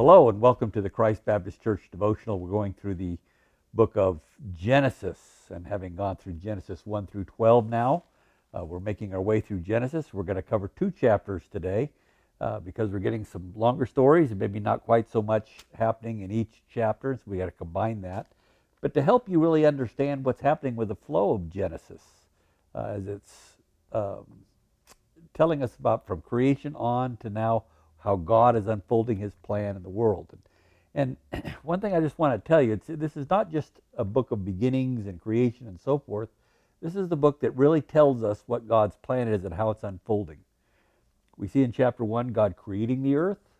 Hello and welcome to the Christ Baptist Church devotional. We're going through the book of Genesis, and having gone through Genesis 1 through 12 now, we're making our way through Genesis. We're going to cover 2 chapters today because we're getting some longer stories and maybe not quite so much happening in each chapter, so we got to combine that. But to help you really understand what's happening with the flow of Genesis, as it's telling us about from creation on to now how God is unfolding his plan in the world. And one thing I just want to tell you, this is not just a book of beginnings and creation and so forth. This is the book that really tells us what God's plan is and how it's unfolding. We see in chapter 1 God creating the earth.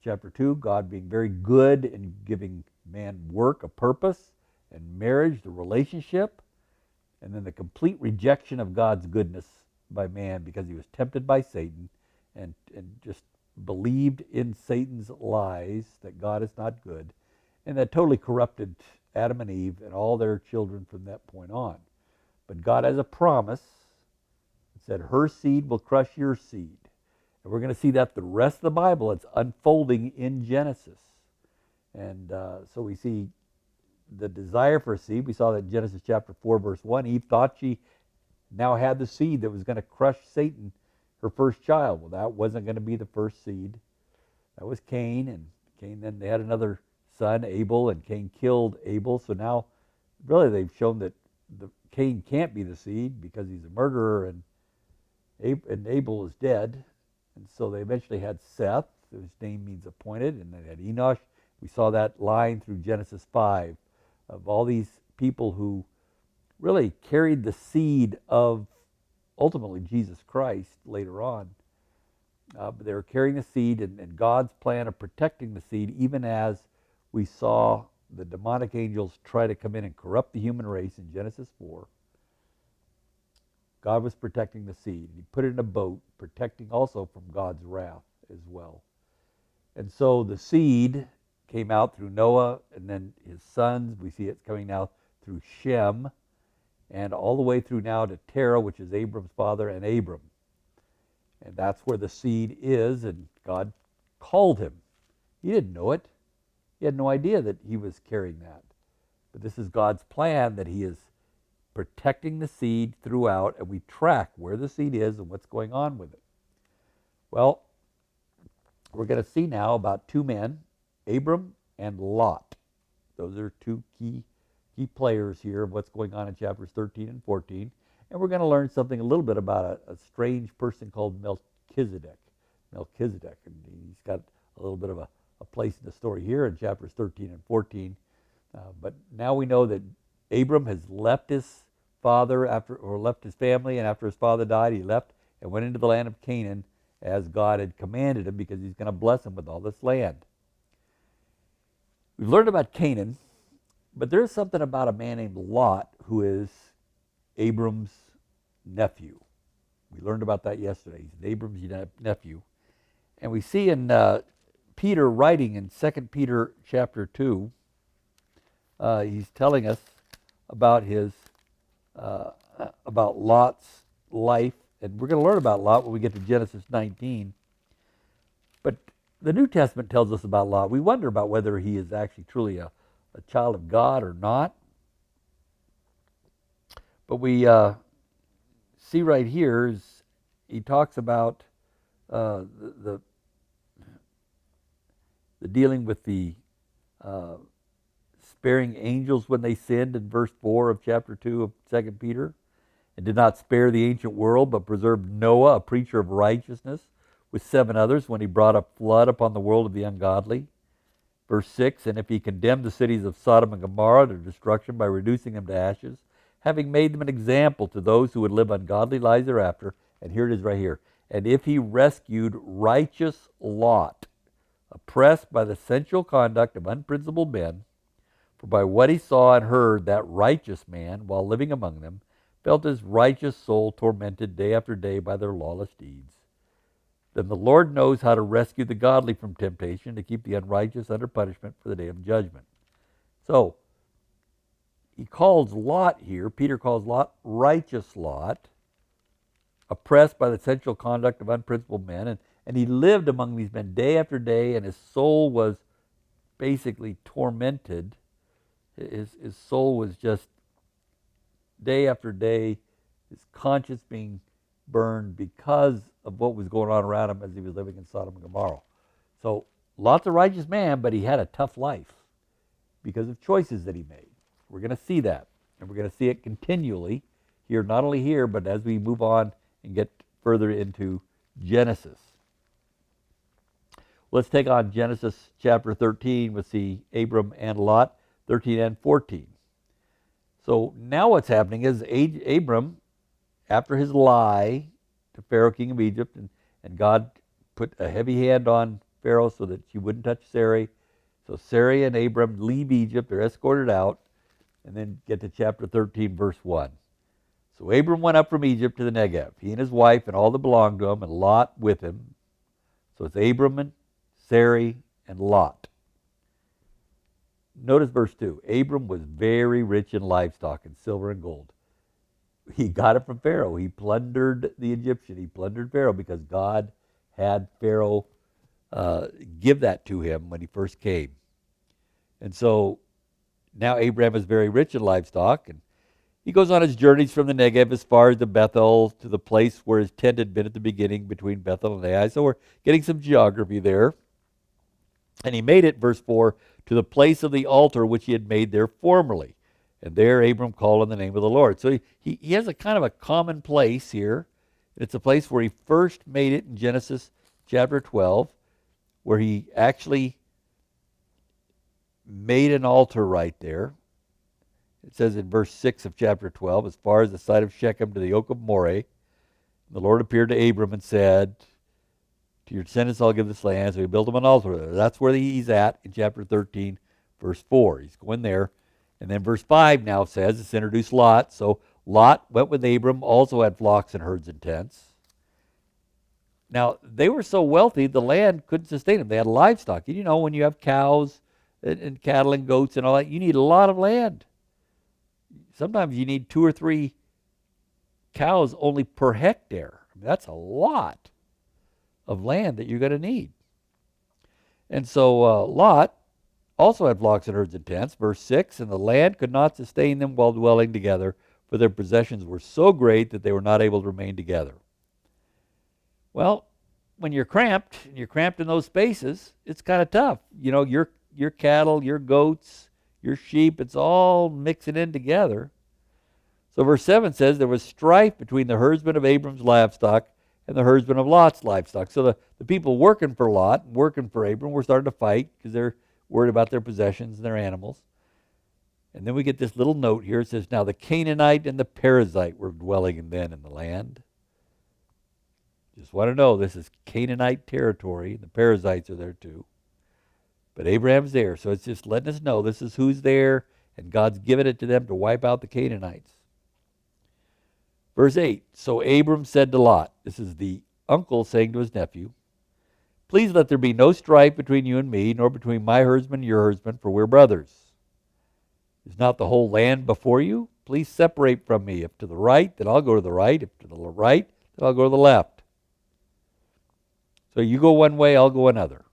Chapter 2, God being very good in giving man work, a purpose, and marriage, the relationship. And then the complete rejection of God's goodness by man because he was tempted by Satan and just believed in Satan's lies that God is not good, and that totally corrupted Adam and Eve and all their children from that point on. But God has a promise. It said, her seed will crush your seed. And we're going to see that the rest of the Bible, it's unfolding in Genesis. And so we see the desire for a seed. We saw that in Genesis chapter 4, verse 1. Eve thought she now had the seed that was going to crush Satan, her first child. Well, that wasn't going to be the first seed. That was Cain, and Cain, then they had another son, Abel, and Cain killed Abel. So now, really, they've shown that Cain can't be the seed because he's a murderer, and Abel is dead. And so they eventually had Seth, whose name means appointed, and they had Enosh. We saw that line through Genesis 5 of all these people who really carried the seed of ultimately Jesus Christ later on. But they were carrying the seed and God's plan of protecting the seed, even as we saw the demonic angels try to come in and corrupt the human race in Genesis 4. God was protecting the seed. He put it in a boat, protecting also from God's wrath as well. And so the seed came out through Noah and then his sons. We see it's coming now through Shem, and all the way through now to Terah, which is Abram's father, and Abram. And that's where the seed is, and God called him. He didn't know it. He had no idea that he was carrying that. But this is God's plan, that he is protecting the seed throughout, and we track where the seed is and what's going on with it. Well, we're going to see now about 2 men, Abram and Lot. Those are 2 key players here of what's going on in chapters 13 and 14. And we're going to learn something a little bit about a strange person called Melchizedek. And he's got a little bit of a place in the story here in chapters 13 and 14. But now we know that Abram has left his father left his family, and after his father died, he left and went into the land of Canaan as God had commanded him, because he's going to bless him with all this land. We've learned about Canaan, but there's something about a man named Lot who is Abram's nephew. We learned about that yesterday. He's Abram's nephew. And we see in Peter writing in 2 Peter chapter 2, he's telling us about about Lot's life. And we're going to learn about Lot when we get to Genesis 19. But the New Testament tells us about Lot. We wonder about whether he is actually truly a child of God or not. But we see right here is he talks about the dealing with the sparing angels when they sinned in verse 4 of chapter 2 of 2 Peter, and did not spare the ancient world, but preserved Noah, a preacher of righteousness, with 7 others when he brought a flood upon the world of the ungodly. Verse 6, and if he condemned the cities of Sodom and Gomorrah to destruction by reducing them to ashes, having made them an example to those who would live ungodly lives thereafter, and here it is right here, and if he rescued righteous Lot, oppressed by the sensual conduct of unprincipled men, for by what he saw and heard, that righteous man, while living among them, felt his righteous soul tormented day after day by their lawless deeds. Then the Lord knows how to rescue the godly from temptation, to keep the unrighteous under punishment for the day of judgment. So, he calls Lot here, Peter calls Lot righteous Lot, oppressed by the sensual conduct of unprincipled men, and he lived among these men day after day, and his soul was basically tormented. His soul was just day after day, his conscience being burned because of what was going on around him as he was living in Sodom and Gomorrah. So, Lot's a righteous man, but he had a tough life because of choices that he made. We're going to see that, and we're going to see it continually here, not only here, but as we move on and get further into Genesis. Let's take on Genesis chapter 13. We'll see Abram and Lot, 13 and 14. So now what's happening is Abram, after his lie to Pharaoh, king of Egypt, and God put a heavy hand on Pharaoh so that she wouldn't touch Sarai. So Sarai and Abram leave Egypt, they're escorted out, and then get to chapter 13, verse 1. So Abram went up from Egypt to the Negev, he and his wife and all that belonged to him, and Lot with him. So it's Abram and Sarai and Lot. Notice verse 2. Abram was very rich in livestock and silver and gold. He got it from Pharaoh. He plundered the Egyptian. He plundered Pharaoh because God had Pharaoh give that to him when he first came. And so now Abraham is very rich in livestock, and he goes on his journeys from the Negev as far as the Bethel, to the place where his tent had been at the beginning between Bethel and Ai. So we're getting some geography there. And he made it, verse 4, to the place of the altar which he had made there formerly. And there Abram called on the name of the Lord. So he has a kind of a common place here. It's a place where he first made it in Genesis chapter 12, where he actually made an altar right there. It says in verse 6 of chapter 12, as far as the site of Shechem to the oak of Moreh, the Lord appeared to Abram and said, to your descendants I'll give this land. So he built him an altar there. That's where he's at in chapter 13, verse 4. He's going there. And then verse 5 now says, it's introduced Lot. So Lot went with Abram, also had flocks and herds and tents. Now, they were so wealthy, the land couldn't sustain them. They had livestock. And you know, when you have cows and cattle and goats and all that, you need a lot of land. Sometimes you need 2 or 3 cows only per hectare. I mean, that's a lot of land that you're going to need. And so Lot also had flocks and herds and tents. Verse 6, and the land could not sustain them while dwelling together, for their possessions were so great that they were not able to remain together. Well, when you're cramped, and you're cramped in those spaces, it's kind of tough. You know, your cattle, your goats, your sheep, it's all mixing in together. So verse 7 says, there was strife between the herdsmen of Abram's livestock and the herdsmen of Lot's livestock. So the people working for Lot and working for Abram were starting to fight because they're worried about their possessions and their animals. And then we get this little note here. It says, now the Canaanite and the Perizzite were dwelling then in the land. Just want to know, this is Canaanite territory. The Perizzites are there too. But Abraham's there. So it's just letting us know this is who's there, and God's given it to them to wipe out the Canaanites. Verse 8, so Abram said to Lot, this is the uncle saying to his nephew, please let there be no strife between you and me, nor between my herdsman and your herdsman, for we're brothers. Is not the whole land before you? Please separate from me. If to the right, then I'll go to the right. If to the right, then I'll go to the left. So you go one way, I'll go another.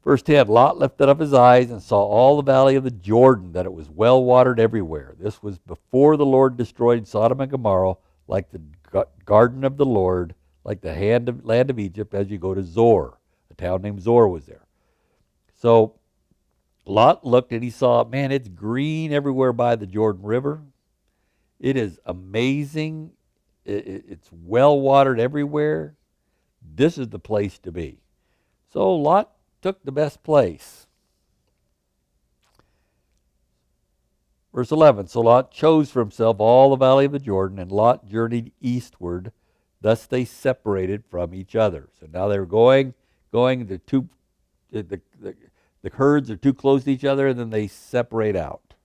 Verse 10, Lot lifted up his eyes and saw all the valley of the Jordan, that it was well watered everywhere. This was before the Lord destroyed Sodom and Gomorrah, like the garden of the Lord, like the land of Egypt, as you go to Zor. A town named Zor was there. So Lot looked and he saw, man, it's green everywhere by the Jordan River. It is amazing. It's well watered everywhere. This is the place to be. So Lot took the best place. Verse 11, so Lot chose for himself all the valley of the Jordan, and Lot journeyed eastward. Thus they separated from each other. So now they're going, the herds are too close to each other, and then they separate out.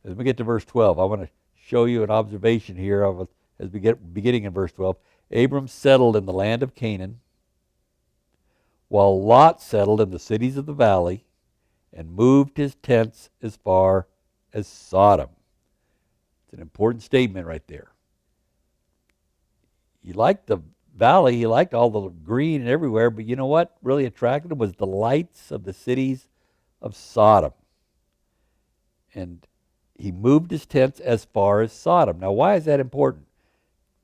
As we get to verse 12, I want to show you an observation here as we get beginning in verse 12. Abram settled in the land of Canaan, while Lot settled in the cities of the valley and moved his tents as far as Sodom. It's an important statement right there. You like the valley. He liked all the green and everywhere, but you know what really attracted him was the lights of the cities of Sodom. And he moved his tents as far as Sodom. Now, why is that important?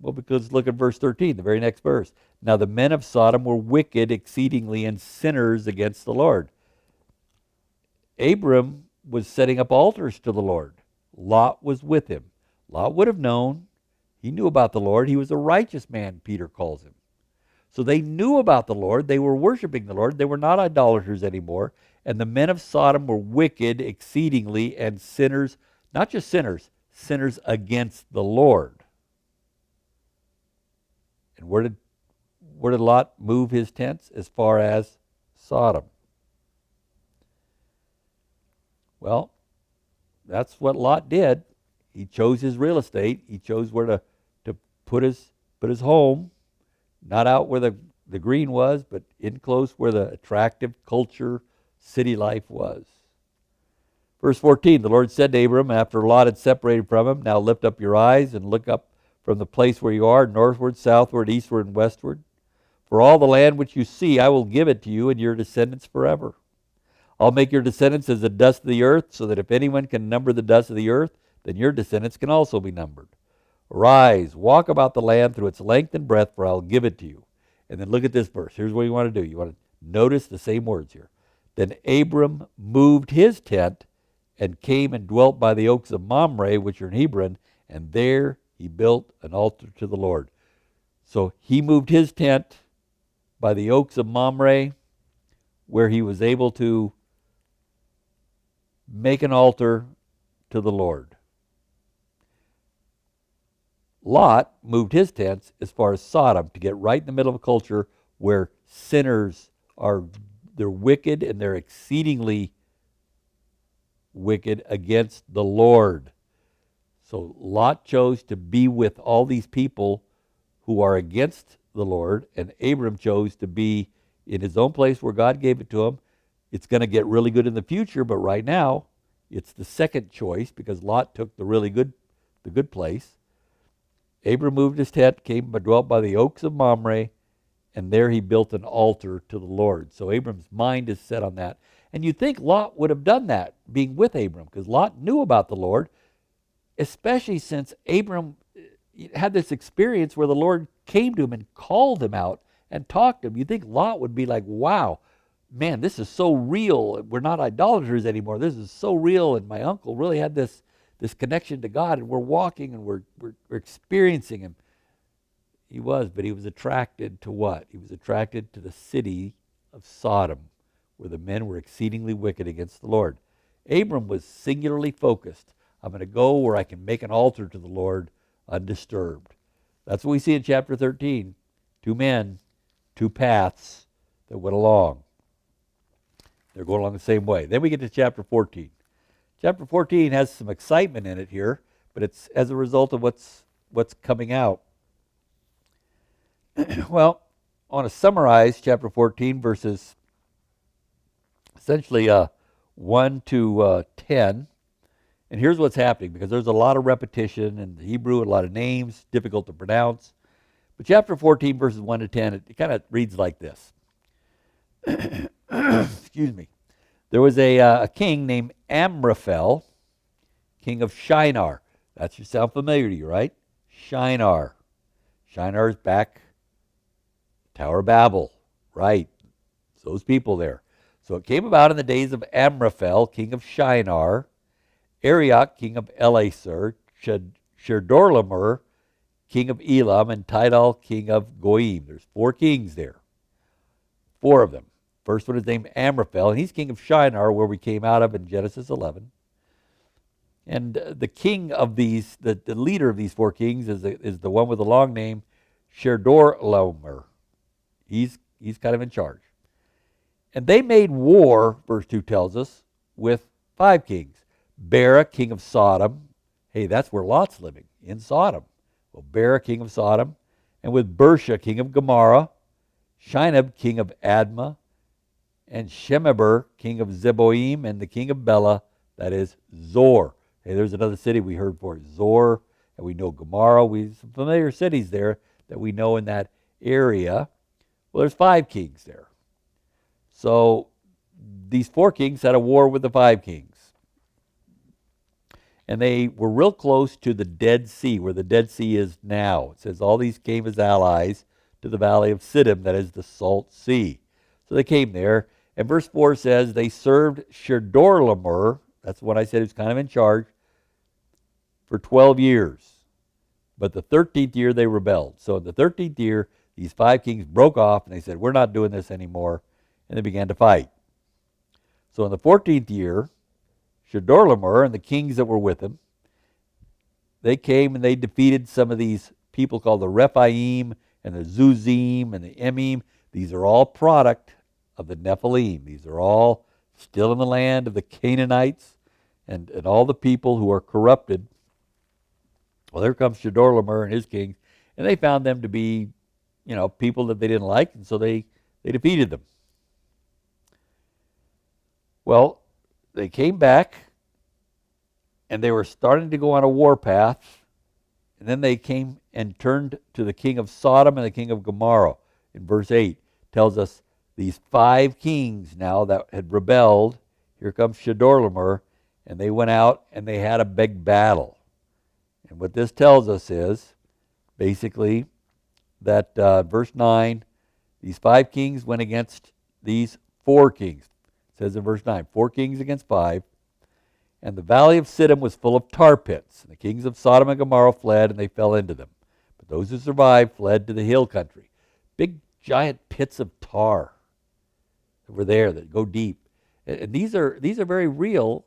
Well, because look at verse 13, the very next verse. Now the men of Sodom were wicked exceedingly and sinners against the Lord. Abram was setting up altars to the Lord. Lot was with him. Lot would have known. He knew about the Lord. He was a righteous man, Peter calls him. So they knew about the Lord. They were worshiping the Lord. They were not idolaters anymore. And the men of Sodom were wicked exceedingly and sinners, not just sinners, sinners against the Lord. And where did Lot move his tents? As far as Sodom. Well, that's what Lot did. He chose his real estate. He chose where to put his home, not out where the green was, but in close where the attractive culture, city life was. Verse 14, the Lord said to Abram, after Lot had separated from him, now lift up your eyes and look up from the place where you are, northward, southward, eastward, and westward. For all the land which you see, I will give it to you and your descendants forever. I'll make your descendants as the dust of the earth, so that if anyone can number the dust of the earth, then your descendants can also be numbered. Arise, walk about the land through its length and breadth, for I'll give it to you. And then look at this verse. Here's what you want to do. You want to notice the same words here. Then Abram moved his tent and came and dwelt by the oaks of Mamre, which are in Hebron, and there he built an altar to the Lord. So he moved his tent by the oaks of Mamre, where he was able to make an altar to the Lord. Lot moved his tents as far as Sodom to get right in the middle of a culture where sinners they're wicked and they're exceedingly wicked against the Lord. So Lot chose to be with all these people who are against the Lord, and Abram chose to be in his own place where God gave it to him. It's going to get really good in the future, but right now it's the second choice because Lot took the good place. Abram moved his tent, came and dwelt by the oaks of Mamre, and there he built an altar to the Lord. So Abram's mind is set on that. And you'd think Lot would have done that, being with Abram, because Lot knew about the Lord, especially since Abram had this experience where the Lord came to him and called him out and talked to him. You'd think Lot would be like, wow, man, this is so real. We're not idolaters anymore. This is so real. And my uncle really had this connection to God, and we're walking and we're experiencing him. He was, but he was attracted to what? He was attracted to the city of Sodom, where the men were exceedingly wicked against the Lord. Abram was singularly focused. I'm going to go where I can make an altar to the Lord undisturbed. That's what we see in chapter 13. Two men, two paths that went along. They're going along the same way. Then we get to chapter 14. Chapter 14 has some excitement in it here, but it's as a result of what's coming out. Well, I want to summarize chapter 14 verses essentially 1 to 10. And here's what's happening, because there's a lot of repetition in the Hebrew, a lot of names, difficult to pronounce. But chapter 14 verses 1 to 10, it kind of reads like this. Excuse me. There was a king named Amraphel, king of Shinar. That should sound familiar to you, right? Shinar. Shinar is back, Tower of Babel, right? It's those people there. So it came about in the days of Amraphel, king of Shinar, Arioch, king of Elasar, Chedorlaomer, king of Elam, and Tidal, king of Goyim. There's 4 kings there. 4 of them. First one is named Amraphel, and he's king of Shinar, where we came out of in Genesis 11. And the king of these, the leader of these 4 kings is the one with the long name, Chedorlaomer. He's kind of in charge. And they made war, verse 2 tells us, with 5 kings. Bera, king of Sodom. Hey, that's where Lot's living, in Sodom. Well, Bera, king of Sodom. And with Bersha, king of Gomorrah. Shinab, king of Admah. And Shemeber, king of Zeboim. And the king of Bela, that is Zor. Hey, there's another city we heard for, Zor. And we know Gomorrah. Some familiar cities there that we know in that area. Well, there's 5 kings there. So these 4 kings had a war with the 5 kings. And they were real close to the Dead Sea, where the Dead Sea is now. It says all these came as allies to the valley of Siddim, that is the Salt Sea. So they came there. And verse 4 says they served Chedorlaomer, that's what I said, who's kind of in charge, for 12 years. But the 13th year they rebelled. So in the 13th year, these 5 kings broke off and they said, we're not doing this anymore. And they began to fight. So in the 14th year, Chedorlaomer and the kings that were with him, they came and they defeated some of these people called the Rephaim and the Zuzim and the Emim. These are all product of the Nephilim. These are all still in the land of the Canaanites and all the people who are corrupted. Well, there comes Chedorlaomer and his kings, and they found them to be, people that they didn't like, and so they defeated them. Well, they came back, and they were starting to go on a warpath, and then they came and turned to the king of Sodom and the king of Gomorrah. In verse 8 tells us these 5 kings now that had rebelled, here comes Chedorlaomer, and they went out and they had a big battle. And what this tells us is basically that verse 9, these 5 kings went against these 4 kings. It says in verse 9, 4 kings against 5. And the valley of Siddim was full of tar pits. And the kings of Sodom and Gomorrah fled, and they fell into them. But those who survived fled to the hill country. Big, giant pits of tar that were there that go deep. And these are very real.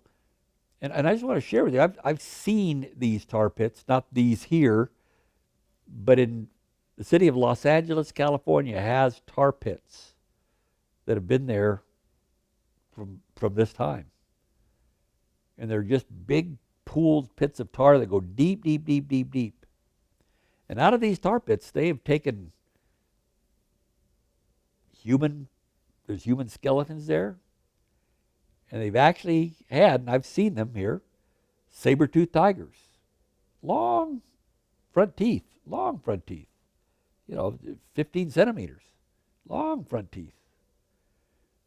And I just want to share with you, I've seen these tar pits, not these here, but in the city of Los Angeles, California, has tar pits that have been there from this time. And they're just big pools, pits of tar that go deep, deep, deep, deep, deep. And out of these tar pits, they have taken there's human skeletons there. And they've actually had, and I've seen them here, saber-toothed tigers. Long front teeth, 15 centimeters, long front teeth.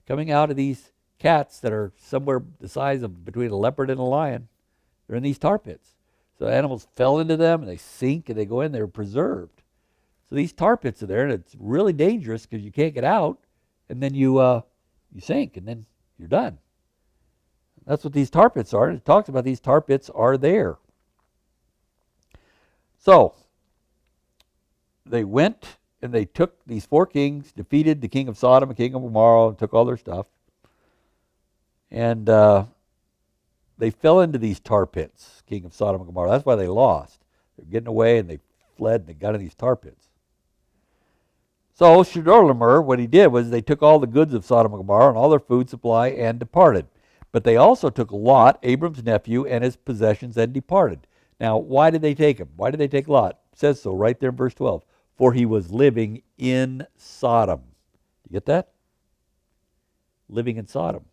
Coming out of these cats that are somewhere the size of between a leopard and a lion. They're in these tar pits. So animals fell into them and they sink and they go in, they're preserved. So these tar pits are there and it's really dangerous because you can't get out and then you sink and then you're done. That's what these tar pits are. And it talks about these tar pits are there. So they went and they took these 4 kings, defeated the king of Sodom and king of Gomorrah, and took all their stuff. And they fell into these tar pits, king of Sodom and Gomorrah. That's why they lost. They're getting away and they fled and they got in these tar pits. So Chedorlaomer, what he did was they took all the goods of Sodom and Gomorrah and all their food supply and departed. But they also took Lot, Abram's nephew, and his possessions and departed. Now, why did they take him? Why did they take Lot? It says so right there in verse 12. For he was living in Sodom. You get that? Living in Sodom.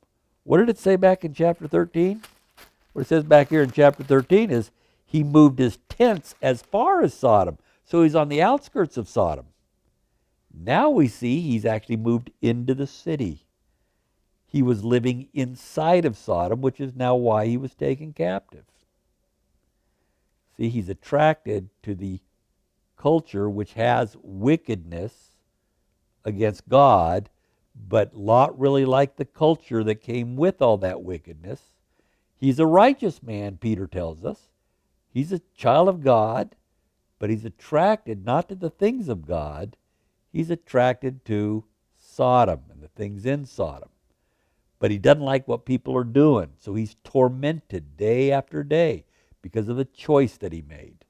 What did it say back in chapter 13? What it says back here in chapter 13 is he moved his tents as far as Sodom. So he's on the outskirts of Sodom. Now we see he's actually moved into the city. He was living inside of Sodom, which is now why he was taken captive. See, he's attracted to the culture which has wickedness against God, but Lot really liked the culture that came with all that wickedness. He's a righteous man, Peter tells us. He's a child of God, but he's attracted not to the things of God. He's attracted to Sodom and the things in Sodom. But he doesn't like what people are doing, so he's tormented day after day because of the choice that he made.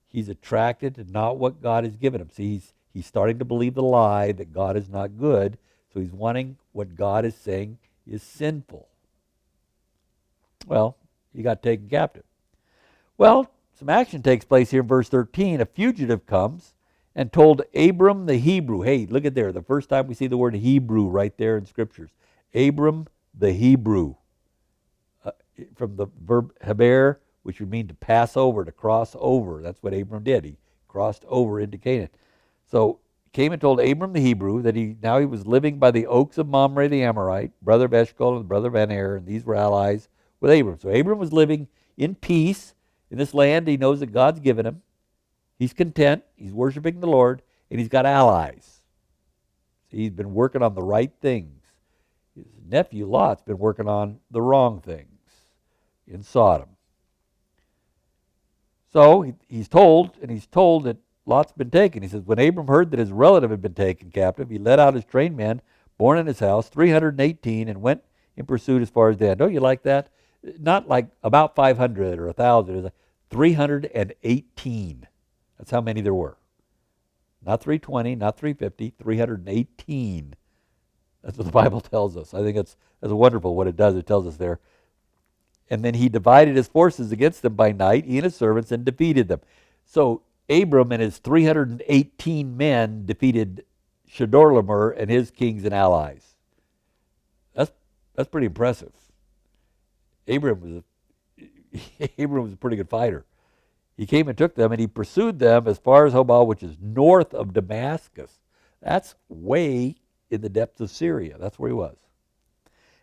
He's attracted to not what God has given him. See, he's starting to believe the lie that God is not good, so he's wanting what God is saying is sinful. Well, he got taken captive. Well, some action takes place here in verse 13. A fugitive comes and told Abram the Hebrew. Hey, look at there. The first time we see the word Hebrew right there in Scriptures. Abram the Hebrew. From the verb heber, which would mean to pass over, to cross over. That's what Abram did. He crossed over into Canaan. So he came and told Abram the Hebrew that he was living by the oaks of Mamre the Amorite, brother of Eshcol and brother of Aner, and these were allies with Abram. So Abram was living in peace in this land he knows that God's given him. He's content, he's worshiping the Lord, and he's got allies. So he's been working on the right things. His nephew Lot's been working on the wrong things in Sodom. So he's told that Lot's been taken. He says, when Abram heard that his relative had been taken captive, he led out his trained men, born in his house, 318, and went in pursuit as far as Dan. Don't you like that? Not like about 500 or 1,000. It was like 318. That's how many there were. Not 320, not 350, 318. That's what the Bible tells us. I think that's wonderful what it does. It tells us there. And then he divided his forces against them by night, he and his servants, and defeated them. So Abram and his 318 men defeated Chedorlaomer and his kings and allies. That's pretty impressive. Abram was a pretty good fighter. He came and took them, and he pursued them as far as Hobah, which is north of Damascus. That's way in the depths of Syria. That's where he was.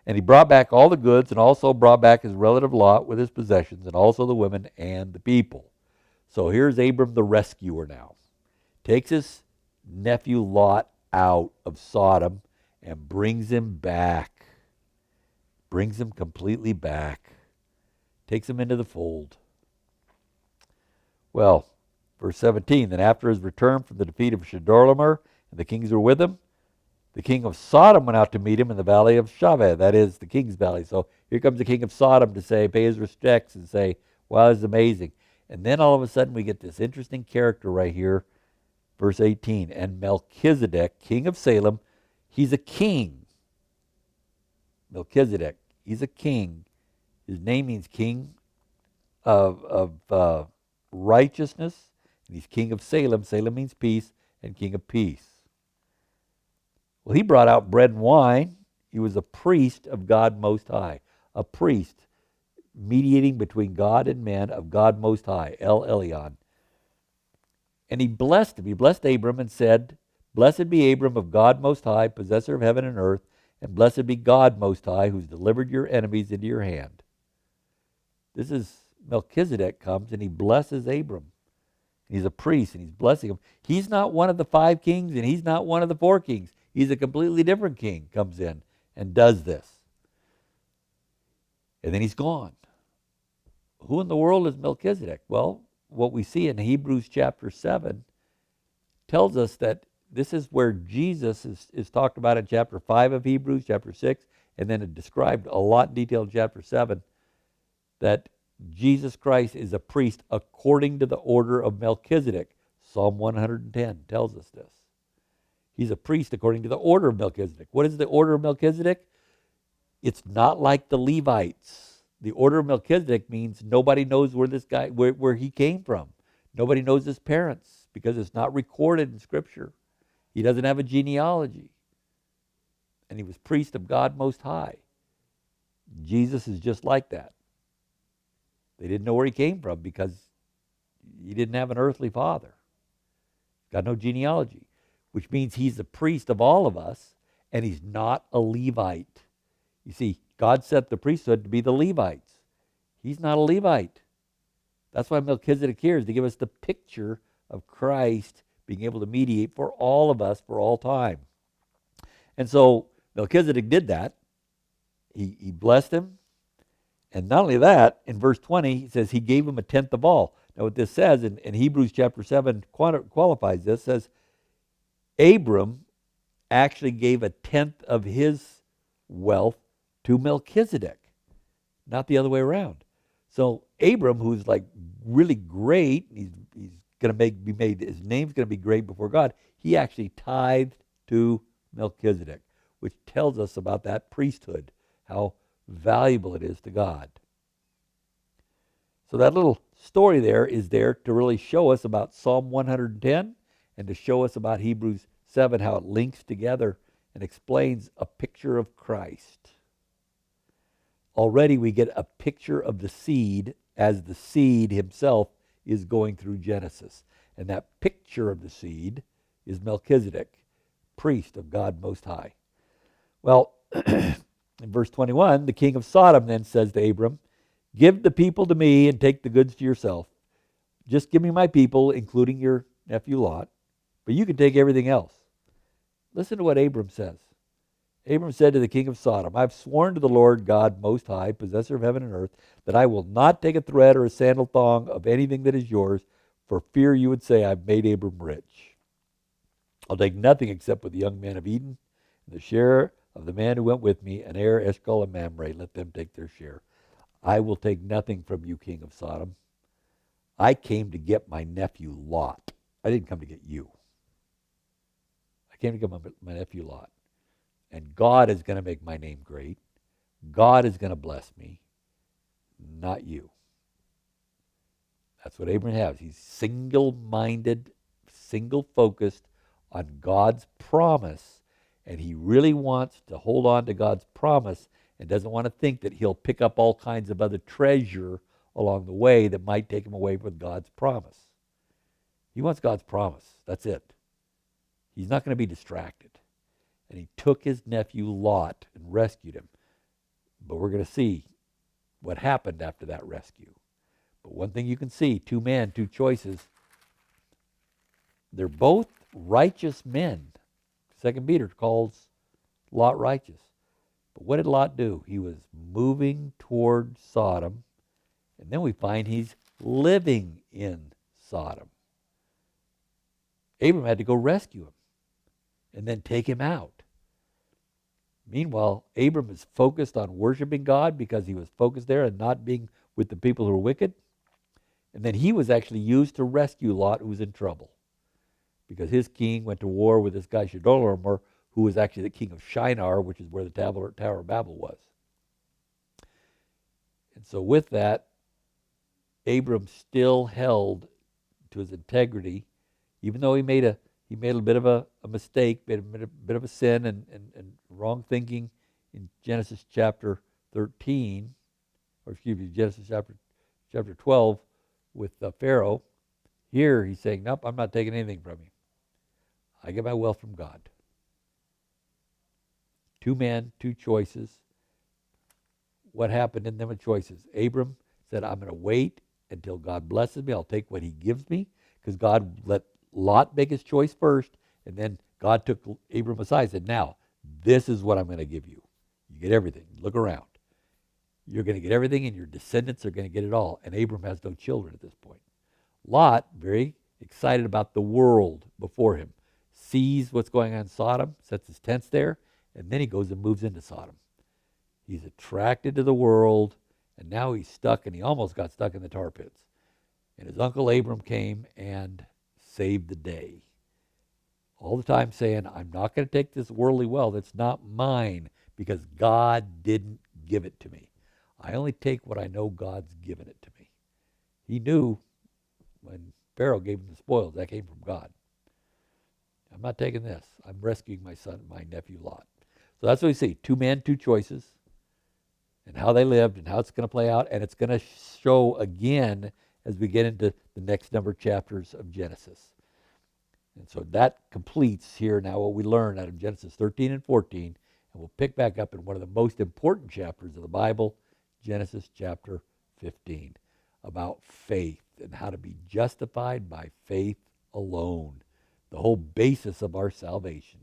And he brought back all the goods, and also brought back his relative Lot with his possessions, and also the women and the people. So here's Abram the rescuer now. Takes his nephew Lot out of Sodom and brings him back. Brings him completely back. Takes him into the fold. Well, verse 17, then after his return from the defeat of Chedorlaomer, and the kings were with him, the king of Sodom went out to meet him in the valley of Shaveh, that is the king's valley. So here comes the king of Sodom to pay his respects and say, wow, this is amazing. And then all of a sudden we get this interesting character right here, verse 18. And Melchizedek, king of Salem, he's a king. Melchizedek, he's a king. His name means king of righteousness, and he's king of Salem. Salem means peace, and king of peace. Well, he brought out bread and wine. He was a priest of God Most High, a priest mediating between God and men of God Most High, El Elyon. And he blessed him. He blessed Abram and said, blessed be Abram of God Most High, possessor of heaven and earth, and blessed be God Most High, who's delivered your enemies into your hand. This is Melchizedek comes and he blesses Abram. He's a priest and he's blessing him. He's not one of the 5 kings and he's not one of the 4 kings. He's a completely different king, comes in and does this. And then he's gone. Who in the world is Melchizedek? Well, what we see in Hebrews chapter 7 tells us that this is where Jesus is talked about in chapter 5 of Hebrews, chapter 6, and then it described a lot in detail in chapter 7, that Jesus Christ is a priest according to the order of Melchizedek. Psalm 110 tells us this. He's a priest according to the order of Melchizedek. What is the order of Melchizedek? It's not like the Levites. The order of Melchizedek means nobody knows where this guy, where he came from. Nobody knows his parents because it's not recorded in Scripture. He doesn't have a genealogy. And he was priest of God Most High. Jesus is just like that. They didn't know where he came from because he didn't have an earthly father. Got no genealogy, which means he's the priest of all of us, and he's not a Levite. You see, God set the priesthood to be the Levites. He's not a Levite. That's why Melchizedek here is to give us the picture of Christ being able to mediate for all of us for all time. And so Melchizedek did that. He blessed him. And not only that, in verse 20, he says he gave him a tenth of all. Now what this says, in Hebrews chapter 7 qualifies this, says Abram actually gave a tenth of his wealth to Melchizedek, not the other way around. So Abram, who's like really great, he's going to be made, his name's going to be great before God, he actually tithed to Melchizedek, which tells us about that priesthood, how valuable it is to God. So that little story there is there to really show us about Psalm 110 and to show us about Hebrews 7, how it links together and explains a picture of Christ. Already we get a picture of the seed as the seed himself is going through Genesis. And that picture of the seed is Melchizedek, priest of God Most High. Well, in verse 21, the king of Sodom then says to Abram, give the people to me and take the goods to yourself. Just give me my people, including your nephew Lot, but you can take everything else. Listen to what Abram says. Abram said to the king of Sodom, I've sworn to the Lord God Most High, possessor of heaven and earth, that I will not take a thread or a sandal thong of anything that is yours, for fear you would say, I've made Abram rich. I'll take nothing except with the young men of Eden, and the share of the man who went with me, and Er, Eshcol, and Mamre, let them take their share. I will take nothing from you, king of Sodom. I came to get my nephew Lot. I didn't come to get you. I came to get my nephew Lot. And God is going to make my name great. God is going to bless me, not you. That's what Abraham has. He's single-minded, single-focused on God's promise, and he really wants to hold on to God's promise and doesn't want to think that he'll pick up all kinds of other treasure along the way that might take him away from God's promise. He wants God's promise. That's it. He's not going to be distracted. And he took his nephew Lot and rescued him. But we're going to see what happened after that rescue. But one thing you can see, two men, two choices. They're both righteous men. 2 Peter calls Lot righteous. But what did Lot do? He was moving toward Sodom. And then we find he's living in Sodom. Abram had to go rescue him and then take him out. Meanwhile, Abram is focused on worshiping God because he was focused there and not being with the people who were wicked. And then he was actually used to rescue Lot, who was in trouble. Because his king went to war with this guy Chedorlaomer, who was actually the king of Shinar, which is where the Tower of Babel was. And so with that, Abram still held to his integrity, even though he made a bit of a mistake, made a bit of a sin and wrong thinking in Genesis chapter 13, or excuse me, Genesis chapter 12 with Pharaoh. Here he's saying, nope, I'm not taking anything from you. I get my wealth from God. Two men, two choices. What happened in them with choices? Abram said, I'm going to wait until God blesses me. I'll take what he gives me, because God let Lot make his choice first, and then God took Abram aside and said, now, this is what I'm going to give you. You get everything. Look around. You're going to get everything, and your descendants are going to get it all. And Abram has no children at this point. Lot, very excited about the world before him, sees what's going on in Sodom, sets his tents there, and then he goes and moves into Sodom. He's attracted to the world, and now he's stuck, and he almost got stuck in the tar pits. And his uncle Abram came and saved the day. All the time saying, I'm not going to take this worldly wealth. It's not mine because God didn't give it to me. I only take what I know God's given it to me. He knew when Pharaoh gave him the spoils, that came from God. I'm not taking this. I'm rescuing my son, my nephew Lot. So that's what we see. Two men, two choices, and how they lived and how it's going to play out. And it's going to show again as we get into the next number of chapters of Genesis. And so that completes here now what we learn out of Genesis 13 and 14. And we'll pick back up in one of the most important chapters of the Bible, Genesis chapter 15, about faith and how to be justified by faith alone. The whole basis of our salvation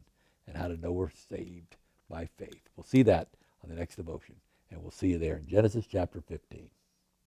and how to know we're saved by faith. We'll see that on the next devotion. And we'll see you there in Genesis chapter 15.